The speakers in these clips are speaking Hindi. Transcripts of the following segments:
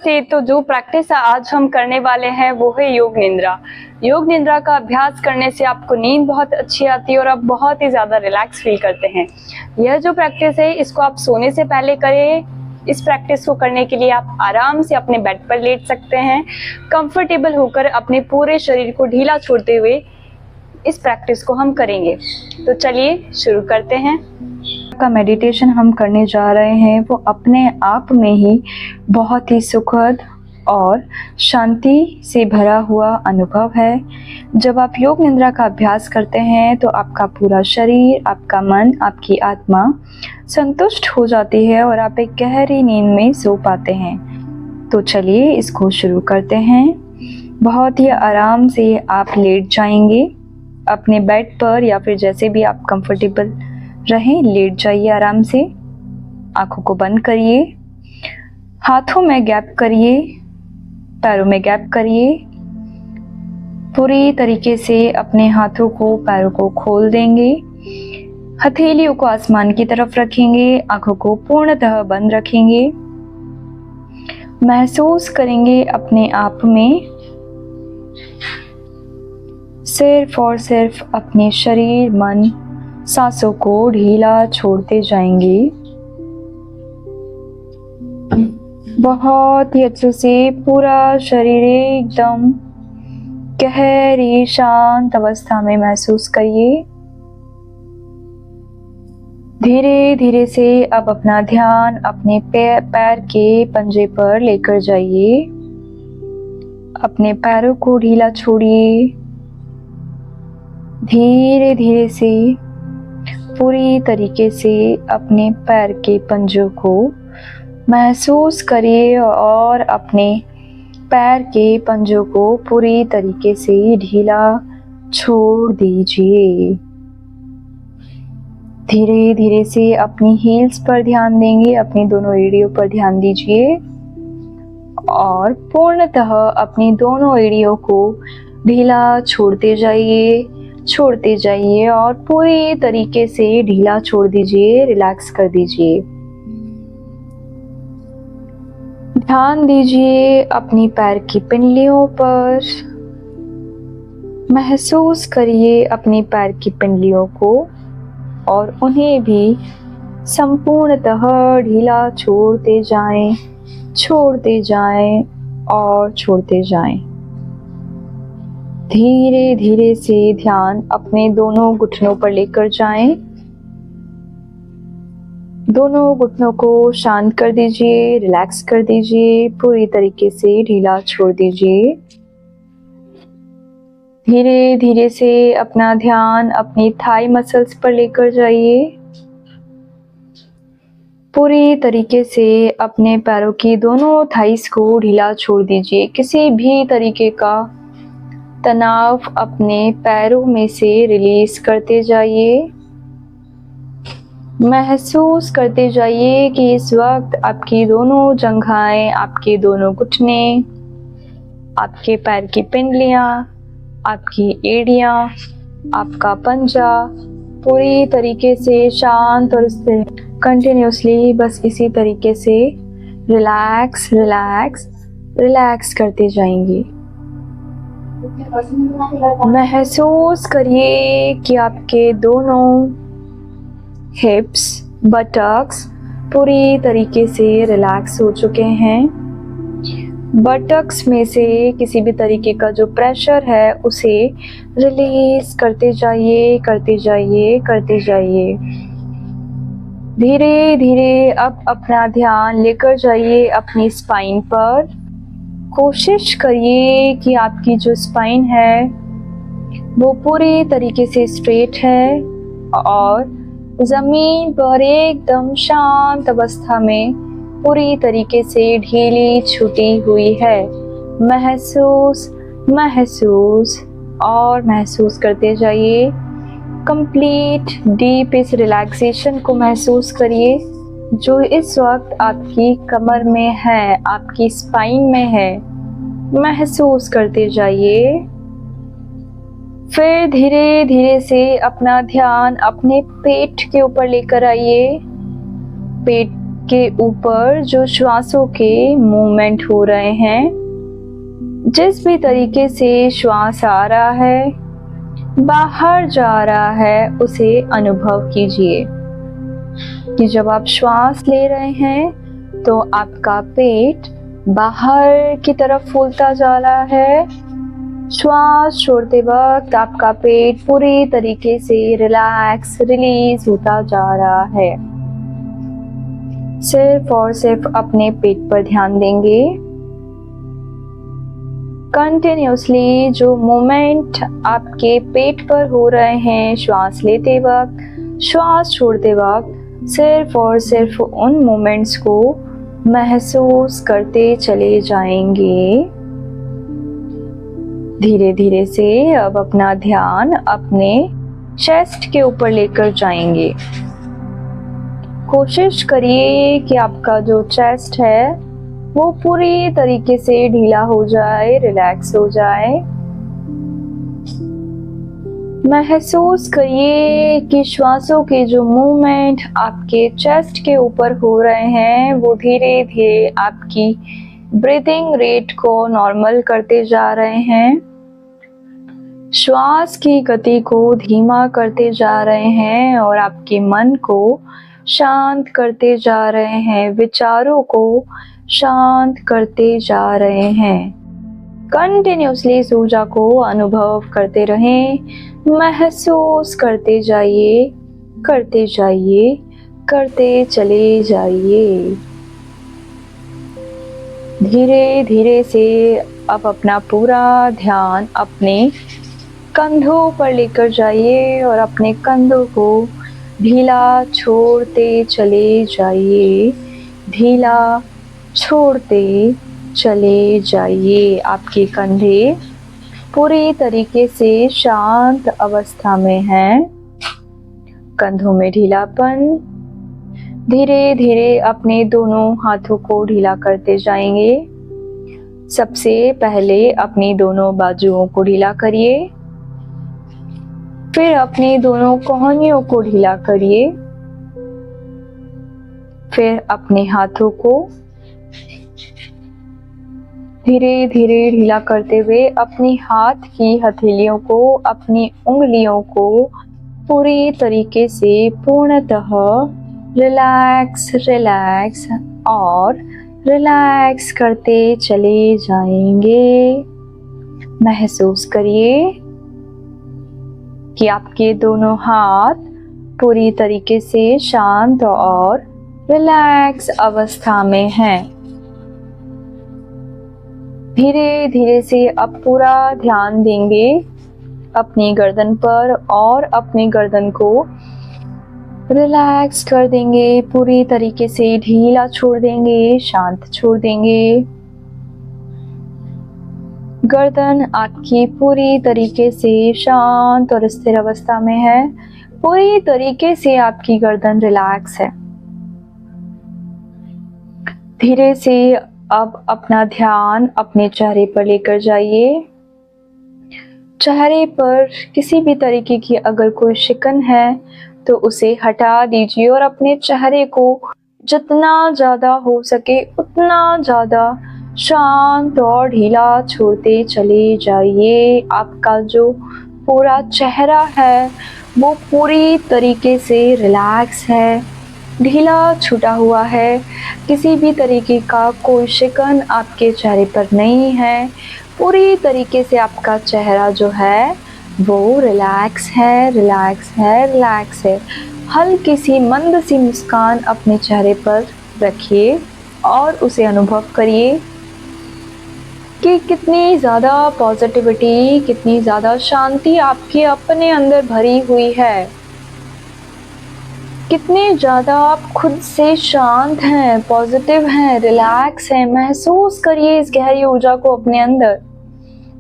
नमस्ते। तो जो प्रैक्टिस आज हम करने वाले हैं वो है योग निद्रा। योग निद्रा का अभ्यास करने से आपको नींद बहुत अच्छी आती है और आप बहुत ही ज़्यादा रिलैक्स फील करते हैं। यह जो प्रैक्टिस है इसको आप सोने से पहले करें। इस प्रैक्टिस को करने के लिए आप आराम से अपने बेड पर लेट सकते हैं। कंफर्टेबल होकर अपने पूरे शरीर को ढीला छोड़ते हुए इस प्रैक्टिस को हम करेंगे। तो चलिए शुरू करते हैं। का मेडिटेशन हम करने जा रहे हैं वो अपने आप में ही बहुत ही सुखद और शांति से भरा हुआ अनुभव है। जब आप योग निद्रा का अभ्यास करते हैं तो आपका पूरा शरीर, आपका मन, आपकी आत्मा संतुष्ट हो जाती है और आप एक गहरी नींद में सो पाते हैं। तो चलिए इसको शुरू करते हैं। बहुत ही आराम से आप लेट जाएंगे अपने बेड पर या फिर जैसे भी आप कंफर्टेबल रहें, लेट जाइए आराम से। आंखों को बंद करिए, हाथों में गैप करिए, पैरों में गैप करिए। पूरी तरीके से अपने हाथों को, पैरों को खोल देंगे। हथेलियों को आसमान की तरफ रखेंगे, आंखों को पूर्णतः बंद रखेंगे। महसूस करेंगे अपने आप में सिर्फ और सिर्फ अपने शरीर, मन, सांसों को ढीला छोड़ते जाएंगे। बहुत ही अच्छे से पूरा शरीर एकदम गहरी शांत अवस्था में महसूस करिए। धीरे धीरे से अब अपना ध्यान अपने पैर के पंजे पर लेकर जाइए। अपने पैरों को ढीला छोड़िए। धीरे धीरे से पूरी तरीके से अपने पैर के पंजों को महसूस करिए और अपने पैर के पंजों को पूरी तरीके से ढीला छोड़ दीजिए। धीरे धीरे से अपनी हील्स पर ध्यान देंगे, अपनी दोनों एड़ियों पर ध्यान दीजिए और पूर्णतः अपनी दोनों एड़ियों को ढीला छोड़ते जाइए और पूरी तरीके से ढीला छोड़ दीजिए, रिलैक्स कर दीजिए। ध्यान दीजिए अपनी पैर की पिंडलियों पर। महसूस करिए अपनी पैर की पिंडलियों को और उन्हें भी संपूर्णतः ढीला छोड़ते जाएं। धीरे धीरे से ध्यान अपने दोनों घुटनों पर लेकर जाएं। दोनों घुटनों को शांत कर दीजिए, रिलैक्स कर दीजिए, पूरी तरीके से ढीला छोड़ दीजिए। धीरे धीरे से अपना ध्यान अपनी थाई मसल्स पर लेकर जाइए। पूरी तरीके से अपने पैरों की दोनों थाइस को ढीला छोड़ दीजिए। किसी भी तरीके का तनाव अपने पैरों में से रिलीज करते जाइए। महसूस करते जाइए कि इस वक्त आपकी दोनों जंघाएं, आपके दोनों घुटने, आपके पैर की पिंडलियां, आपकी एड़ियां, आपका पंजा पूरी तरीके से शांत और इससे कंटिन्यूसली बस इसी तरीके से रिलैक्स करते जाएंगे। महसूस करिए कि आपके दोनों हिप्स, बटक्स पूरी तरीके से रिलैक्स हो चुके हैं। बटक्स में से किसी भी तरीके का जो प्रेशर है उसे रिलीज करते जाइए। धीरे धीरे अब अपना ध्यान लेकर जाइए अपनी स्पाइन पर। कोशिश करिए कि आपकी जो स्पाइन है वो पूरी तरीके से स्ट्रेट है और जमीन पर एकदम शांत अवस्था में पूरी तरीके से ढीली छूटी हुई है। महसूस करते जाइए। कंप्लीट डीप इस रिलैक्सेशन को महसूस करिए जो इस वक्त आपकी कमर में है, आपकी स्पाइन में है। महसूस करते जाइए। फिर धीरे धीरे से अपना ध्यान अपने पेट के ऊपर लेकर आइए। पेट आपके ऊपर जो श्वासों के मूवमेंट हो रहे हैं, जिस भी तरीके से श्वास आ रहा है, बाहर जा रहा है, उसे अनुभव कीजिए कि जब आप श्वास ले रहे हैं तो आपका पेट बाहर की तरफ फूलता जा रहा है। श्वास छोड़ते वक्त आपका पेट पूरी तरीके से रिलैक्स, रिलीज होता जा रहा है। सिर्फ और सिर्फ अपने पेट पर ध्यान देंगे। कंटिन्यूसली जो मूवमेंट आपके पेट पर हो रहे हैं, श्वास लेते वक्त, श्वास छोड़ते वक्त, सिर्फ और सिर्फ उन मोमेंट्स को महसूस करते चले जाएंगे। धीरे धीरे से अब अपना ध्यान अपने चेस्ट के ऊपर लेकर जाएंगे। कोशिश करिए कि आपका जो चेस्ट है वो पूरी तरीके से ढीला हो जाए, रिलैक्स हो जाए। महसूस करिए कि श्वासों के जो मूवमेंट आपके चेस्ट के ऊपर हो रहे हैं वो धीरे धीरे आपकी ब्रीदिंग रेट को नॉर्मल करते जा रहे हैं। श्वास की गति को धीमा करते जा रहे हैं और आपके मन को शांत करते जा रहे हैं, विचारों को शांत करते जा रहे हैं। कंटिन्यूसली इस ऊर्जा को अनुभव करते रहें, महसूस करते जाइए, करते जाइए, करते चले जाइए। धीरे धीरे से अब अपना पूरा ध्यान अपने कंधों पर लेकर जाइए और अपने कंधों को ढीला छोड़ते चले जाइए, ढीला छोड़ते चले जाइए। आपके कंधे पूरी तरीके से शांत अवस्था में हैं। कंधों में ढीलापन। धीरे धीरे अपने दोनों हाथों को ढीला करते जाएंगे। सबसे पहले अपनी दोनों बाजुओं को ढीला करिए, फिर अपनी दोनों कोहनियों को ढीला करिए, फिर अपने हाथों को धीरे धीरे ढीला करते हुए अपनी हाथ की हथेलियों को, अपनी उंगलियों को पूरी तरीके से पूर्णतः रिलैक्स, रिलैक्स और रिलैक्स करते चले जाएंगे। महसूस करिए कि आपके दोनों हाथ पूरी तरीके से शांत और रिलैक्स अवस्था में हैं। धीरे धीरे से अब पूरा ध्यान देंगे अपनी गर्दन पर और अपनी गर्दन को रिलैक्स कर देंगे, पूरी तरीके से ढीला छोड़ देंगे, शांत छोड़ देंगे। गर्दन आपकी पूरी तरीके से शांत और स्थिर अवस्था में है। पूरी तरीके से आपकी गर्दन रिलैक्स है। धीरे से अब अपना ध्यान अपने चेहरे पर लेकर जाइए। चेहरे पर किसी भी तरीके की अगर कोई शिकन है तो उसे हटा दीजिए और अपने चेहरे को जितना ज़्यादा हो सके उतना ज़्यादा शांत और ढीला छोड़ते चले जाइए। आपका जो पूरा चेहरा है वो पूरी तरीके से रिलैक्स है, ढीला छूटा हुआ है। किसी भी तरीके का कोई शिकन आपके चेहरे पर नहीं है। पूरी तरीके से आपका चेहरा जो है वो रिलैक्स है, रिलैक्स है, रिलैक्स है। हल्की सी मंद सी मुस्कान अपने चेहरे पर रखिए और उसे अनुभव करिए कि कितनी ज़्यादा पॉजिटिविटी, कितनी ज़्यादा शांति आपके अपने अंदर भरी हुई है। कितने ज़्यादा आप खुद से शांत हैं, पॉजिटिव हैं, रिलैक्स हैं। महसूस करिए इस गहरी ऊर्जा को अपने अंदर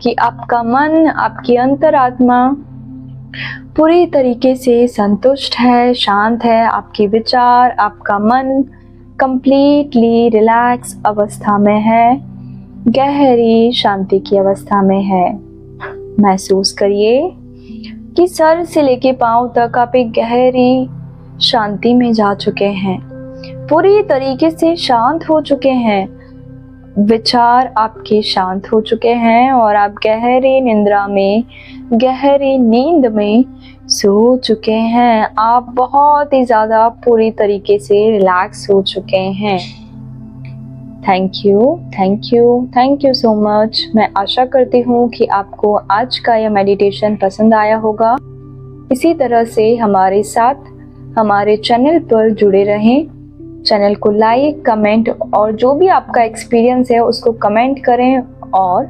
कि आपका मन, आपकी अंतरात्मा पूरी तरीके से संतुष्ट है, शांत है। आपके विचार, आपका मन कंप्लीटली रिलैक्स अवस्था में है, गहरी शांति की अवस्था में है। महसूस करिए कि सर से लेके पांव तक आप एक गहरी शांति में जा चुके हैं। पूरी तरीके से शांत हो चुके हैं, विचार आपके शांत हो चुके हैं और आप गहरी निंद्रा में, गहरी नींद में सो चुके हैं। आप बहुत ही ज़्यादा पूरी तरीके से रिलैक्स हो चुके हैं। Thank you, thank you, thank you so much. मैं आशा करती हूँ कि आपको आज का यह मेडिटेशन पसंद आया होगा। इसी तरह से हमारे साथ हमारे चैनल पर जुड़े रहें। चैनल को लाइक, कमेंट और जो भी आपका एक्सपीरियंस है उसको कमेंट करें और